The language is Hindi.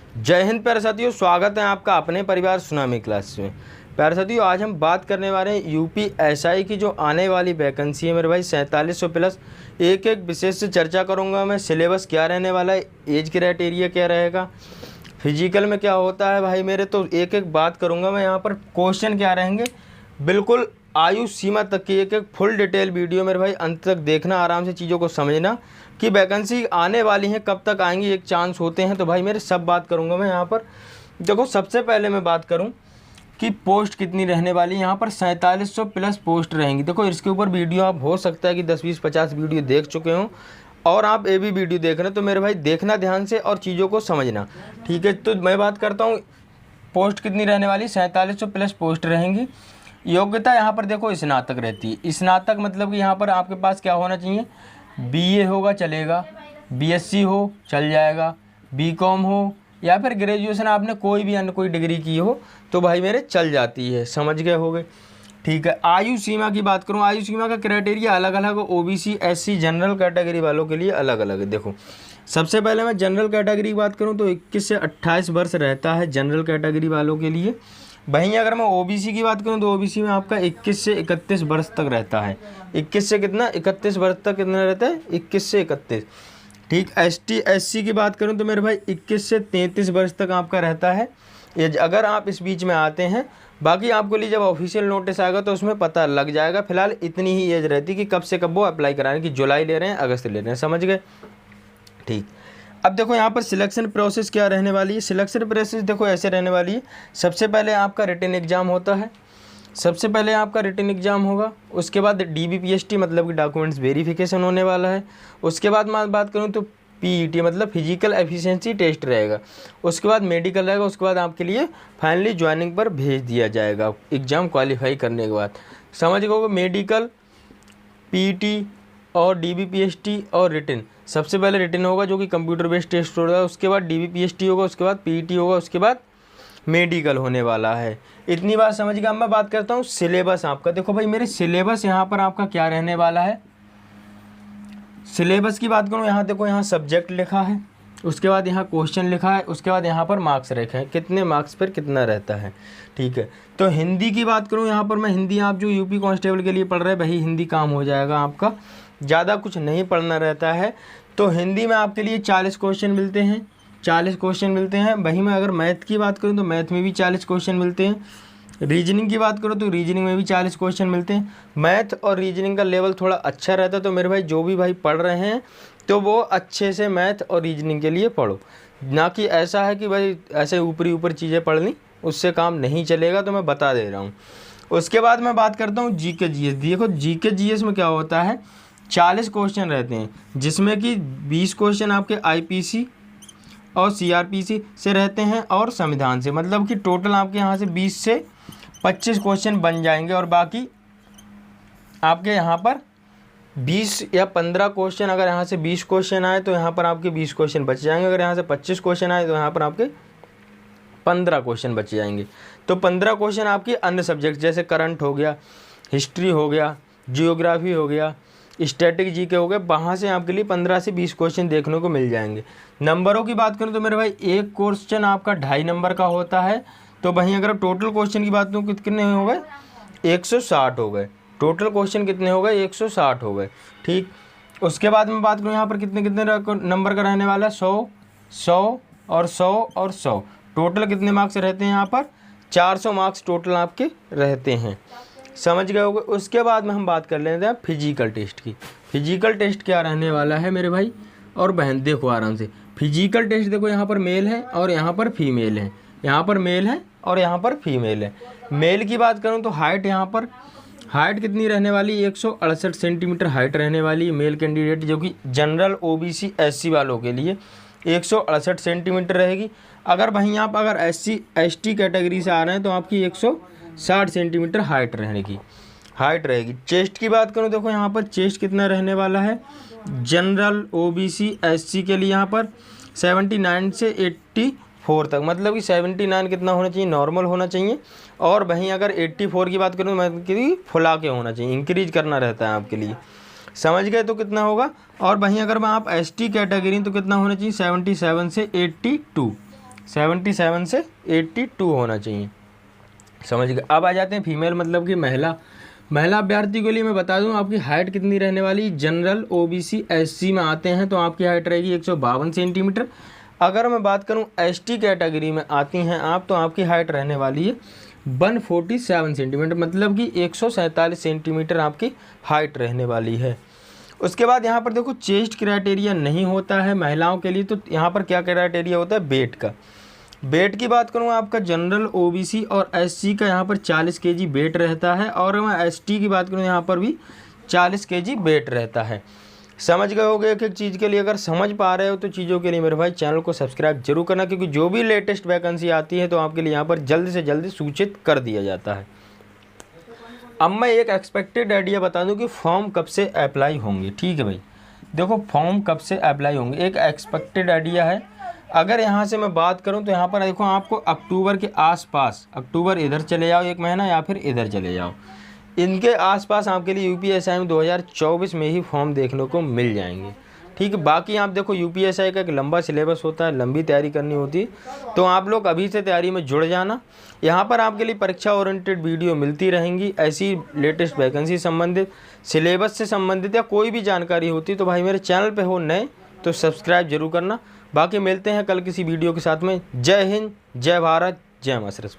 जय हिंद प्यारे साथियों, स्वागत है आपका अपने परिवार सुनामी क्लास में। प्यारे साथियों, आज हम बात करने वाले हैं यूपी एसआई की जो आने वाली वैकेंसी है मेरे भाई 4700 प्लस। एक एक विशेष से चर्चा करूंगा मैं। सिलेबस क्या रहने वाला है, एज क्राइटेरिया क्या रहेगा, फिजिकल में क्या होता है भाई मेरे, तो एक एक बात करूंगा मैं। यहाँ पर क्वेश्चन क्या रहेंगे, बिल्कुल आयु सीमा तक की एक एक फुल डिटेल वीडियो मेरे भाई अंत तक देखना, आराम से चीज़ों को समझना कि वैकेंसी आने वाली है, कब तक आएंगी, एक चांस होते हैं, तो भाई मेरे सब बात करूंगा मैं यहाँ पर। देखो, सबसे पहले मैं बात करूं कि पोस्ट कितनी रहने वाली है। यहाँ पर 4700 प्लस पोस्ट रहेंगी। देखो, इसके ऊपर वीडियो आप हो सकता है कि 10, 20, 50 वीडियो देख चुके हों और आप ये भी वीडियो देख रहे हैं, तो मेरे भाई देखना ध्यान से और चीज़ों को समझना, ठीक है। तो मैं बात करता हूँ पोस्ट कितनी रहने वाली, 4700 प्लस पोस्ट रहेंगी। योग्यता यहाँ पर देखो स्नातक रहती है। स्नातक मतलब कि यहाँ पर आपके पास क्या होना चाहिए, बीए होगा चलेगा, बीएससी हो चल जाएगा, बीकॉम हो या फिर ग्रेजुएशन आपने कोई भी अन्य कोई डिग्री की हो तो भाई मेरे चल जाती है, समझ गए होगे, ठीक है। आयु सीमा की बात करूँ, आयु सीमा का क्राइटेरिया अलग अलग है, ओबीसी एससी जनरल कैटेगरी वालों के लिए अलग अलग है। देखो, सबसे पहले मैं जनरल कैटेगरी की बात करूँ तो 21 से 28 वर्ष रहता है जनरल कैटेगरी वालों के लिए। वहीं अगर मैं ओबीसी की बात करूं तो ओबीसी में आपका 21 से 31 वर्ष तक रहता है। 21 से कितना, 31 वर्ष तक कितना रहता है, 21 से 31, ठीक। एसटी एससी की बात करूं तो मेरे भाई 21 से 33 वर्ष तक आपका रहता है एज, अगर आप इस बीच में आते हैं। बाकी आपको लिए जब ऑफिशियल नोटिस आएगा तो उसमें पता लग जाएगा। फिलहाल इतनी ही एज रहती है कि कब से कब वो अप्लाई कराएं, कि जुलाई ले रहे हैं, अगस्त ले रहे हैं, समझ गए, ठीक। अब देखो यहाँ पर सिलेक्शन प्रोसेस क्या रहने वाली है। सिलेक्शन प्रोसेस देखो ऐसे रहने वाली है। सबसे पहले आपका रिटन एग्जाम होता है, सबसे पहले आपका रिटन एग्जाम होगा। उसके बाद डीबीपीएसटी मतलब कि डॉक्यूमेंट्स वेरिफिकेशन होने वाला है। उसके बाद मैं बात करूँ तो पीईटी मतलब फिजिकल एफिशिएंसी टेस्ट रहेगा। उसके बाद मेडिकल रहेगा। उसके बाद आपके लिए फाइनली ज्वाइनिंग पर भेज दिया जाएगा एग्ज़ाम क्वालिफाई करने के बाद, समझ गए। मेडिकल, पीईटी और डीबीपीएसटी और रिटन। सबसे पहले रिटन होगा जो कि कंप्यूटर बेस्ड टेस्ट होगा, उसके बाद डीबीपीएसटी होगा, उसके बाद पीईटी होगा, उसके बाद मेडिकल होने वाला है। इतनी बात समझ गया। अब मैं बात करता हूँ सिलेबस आपका। देखो भाई मेरे सिलेबस यहाँ पर आपका क्या रहने वाला है। सिलेबस की बात करूँ, यहाँ देखो, यहाँ सब्जेक्ट लिखा है, उसके बाद यहाँ क्वेश्चन लिखा है, उसके बाद यहाँ पर मार्क्स रखे हैं, कितने मार्क्स पर कितना रहता है, ठीक है। तो हिंदी की बात करूँ, यहाँ पर मैं हिंदी, आप जो यूपी कांस्टेबल के लिए पढ़ रहे हैं वही हिंदी काम हो जाएगा आपका, ज़्यादा कुछ नहीं पढ़ना रहता है। तो हिंदी में आपके लिए 40 क्वेश्चन मिलते हैं, 40 क्वेश्चन मिलते हैं। वहीं मैं अगर मैथ की बात करूँ तो मैथ में भी 40 क्वेश्चन मिलते हैं। रीजनिंग की बात करो तो रीजनिंग में भी 40 क्वेश्चन मिलते हैं। मैथ और रीजनिंग का लेवल थोड़ा अच्छा रहता है, तो मेरे भाई जो भी भाई पढ़ रहे हैं तो वो अच्छे से मैथ और रीजनिंग के लिए पढ़ो, ना कि ऐसा है कि भाई ऐसे ऊपरी ऊपर चीज़ें पढ़ ली, उससे काम नहीं चलेगा, तो मैं बता दे रहा हूँ। उसके बाद मैं बात करता हूँ जीके जीएस। देखो जीके जीएस में क्या होता है, 40 क्वेश्चन रहते हैं, जिसमें कि 20 क्वेश्चन आपके आईपीसी और सीआरपीसी से रहते हैं और संविधान से, मतलब कि टोटल आपके यहाँ से 20 से 25 क्वेश्चन बन जाएंगे। और बाकी आपके यहाँ पर 20 या 15 क्वेश्चन, अगर यहाँ से 20 क्वेश्चन आए तो यहाँ पर आपके 20 क्वेश्चन बच जाएंगे। अगर यहाँ से 25 क्वेश्चन आए तो यहाँ पर आपके 15 क्वेश्चन बच जाएंगे। तो 15 क्वेश्चन आपके अन्य सब्जेक्ट जैसे करंट हो गया, हिस्ट्री हो गया, जियोग्राफी हो गया, स्टैटिक जीके हो गया, वहाँ से आपके लिए 15 से 20 क्वेश्चन देखने को मिल जाएंगे। नंबरों की बात करूँ तो मेरे भाई एक क्वेश्चन आपका 2.5 नंबर का होता है। तो वहीं अगर टोटल क्वेश्चन की बात करूँ कितने हो गए, 160 हो गए। टोटल क्वेश्चन कितने हो गए, 160 हो गए, ठीक। उसके बाद में बात करूँ यहाँ पर कितने कितने नंबर का रहने वाला है, 100, 100 और 100 और 100। टोटल कितने मार्क्स रहते हैं यहाँ पर, 400 मार्क्स टोटल आपके रहते हैं, समझ गए होगे। उसके बाद में हम बात कर लेते हैं फिजिकल टेस्ट की। फिजिकल टेस्ट क्या रहने वाला है मेरे भाई और बहन, देखो आराम से। फिजिकल टेस्ट देखो, यहाँ पर मेल है और यहाँ पर फीमेल है, यहाँ पर मेल है और यहाँ पर फीमेल है। मेल की बात करूँ तो हाइट, यहाँ पर हाइट कितनी रहने वाली, 168 सेंटीमीटर हाइट रहने वाली है मेल कैंडिडेट, जो कि जनरल ओबीसी एससी वालों के लिए 168 सेंटीमीटर रहेगी। अगर वहीं आप अगर एससी एसटी कैटेगरी से आ रहे हैं तो आपकी 160 सेंटीमीटर हाइट रहेगी। चेस्ट की बात करूँ, देखो यहाँ पर चेस्ट कितना रहने वाला है, जनरल ओबीसी एससी के लिए यहाँ पर 79 से 84 तक, मतलब कि 79 कितना होना चाहिए, नॉर्मल होना चाहिए। और वहीं अगर 84 की बात करूँ तो मतलब कि फुला के होना चाहिए, इंक्रीज करना रहता है आपके लिए, समझ गए। तो कितना होगा। और वहीं अगर मैं आप एसटी कैटेगरी तो कितना होना चाहिए, 77 से 82 77 से 82 होना चाहिए। समझ गए। अब आ जाते हैं फीमेल मतलब कि महिला अभ्यर्थी के लिए मैं बता दूं आपकी हाइट कितनी रहने वाली। जनरल, ओबीसी, एससी में आते हैं तो आपकी हाइट रहेगी 152 सेंटीमीटर। अगर मैं बात करूं एसटी कैटेगरी में आती हैं आप तो आपकी हाइट रहने वाली है 147 सेंटीमीटर, मतलब कि 147 सेंटीमीटर आपकी हाइट रहने वाली है। उसके बाद यहाँ पर देखो चेस्ट क्राइटेरिया नहीं होता है महिलाओं के लिए, तो यहाँ पर क्या क्राइटेरिया होता है, वेट का। वेट की बात करूँ आपका जनरल, ओबीसी और एससी का यहाँ पर 40 केजी वेट रहता है, और मैं एसटी की बात करूँ यहाँ पर भी 40 केजी वेट रहता है। समझ गए होगे एक एक चीज़ के लिए। अगर समझ पा रहे हो तो चीज़ों के लिए मेरे भाई चैनल को सब्सक्राइब जरूर करना, क्योंकि जो भी लेटेस्ट वैकेंसी आती है तो आपके लिए यहाँ पर जल्द से जल्द सूचित कर दिया जाता है। अब मैं एक एक्सपेक्टेड आइडिया बता दूं कि फॉर्म कब से अप्लाई होंगे। ठीक है भाई, देखो फॉर्म कब से अप्लाई होंगे एक एक्सपेक्टेड आइडिया है। अगर यहाँ से मैं बात करूँ तो यहाँ पर देखो आपको अक्टूबर के आसपास, अक्टूबर इधर चले जाओ एक महीना या फिर इधर चले जाओ, इनके आसपास आपके लिए यूपीएसआई में 2024 में ही फॉर्म देखने को मिल जाएंगे। ठीक है, बाकी आप देखो यूपीएसआई का एक लंबा सिलेबस होता है, लंबी तैयारी करनी होती है, तो आप लोग अभी से तैयारी में जुड़ जाना। यहाँ पर आपके लिए परीक्षा ओरिएंटेड वीडियो मिलती रहेंगी, ऐसी लेटेस्ट वैकेंसी संबंधित, सिलेबस से संबंधित या कोई भी जानकारी होती है तो भाई मेरे चैनल पे हो नए तो सब्सक्राइब जरूर करना। बाकी मिलते हैं कल किसी वीडियो के साथ में। जय हिंद, जय भारत, जय मां सरस्वती।